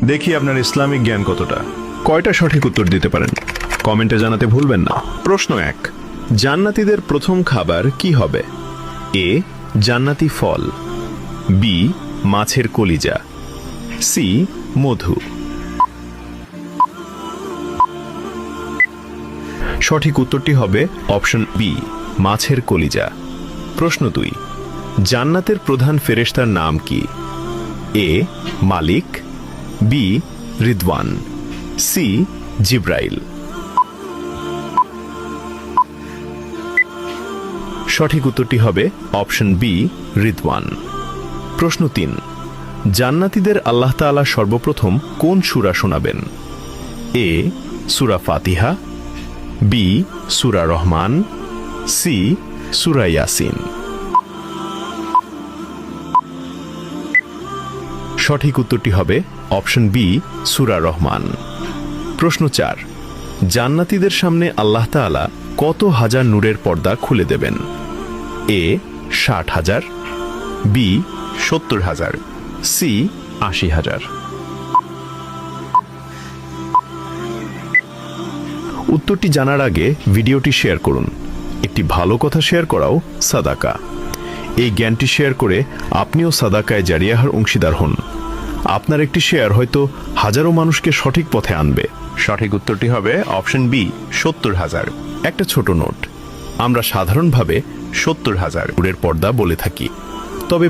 দেখি আপনার ইসলামিক জ্ঞান কতটা। কয়টা সঠিক উত্তর দিতে পারেন কমেন্টে জানাতে ভুলবেন না। প্রশ্ন 1, জান্নাতীদের প্রথম খাবার কি হবে? এ, জান্নাতি ফল, বি, মাছের কলিজা, সি, মধু। সঠিক উত্তরটি হবে অপশন বি, মাছের কলিজা। প্রশ্ন 2, জান্নাতের প্রধান ফেরেশতার নাম কি? এ, মালিক, বি, রিদওয়ান, সি, জিব্রাইল। সঠিক উত্তরটি হবে অপশন বি, রিদওয়ান। প্রশ্ন 3, জান্নাতীদের আল্লাহ তাআলা সর্বপ্রথম কোন সূরা শোনাবেন? এ, সূরা ফাতিহা, বি, সূরা রহমান, সি, সূরা ইয়াসিন। সঠিক উত্তরটি হবে অপশন বি, সূরা রহমান। প্রশ্ন 4, জান্নাতীদের সামনে আল্লাহ তাআলা কত হাজার নূরের পর্দা খুলে দেবেন? এ, 60,000, বি, 70,000, সি, 80,000। উত্তরটি জানার আগে ভিডিওটি শেয়ার করুন। একটি ভালো কথা শেয়ার করাও সাদাকা। এই জ্ঞানটি শেয়ার করে আপনিও সাদাকায়ে জারিয়াহর অংশীদার হন। আপনার একটি শেয়ার হয়তো হাজারো মানুষকে সঠিক পথে আনবে। সঠিক উত্তরটি হবে অপশন বি, 70,000। একটা ছোট নোট, আমরা সাধারণভাবে 70,000 নূরের পর্দা বলে থাকি, তবে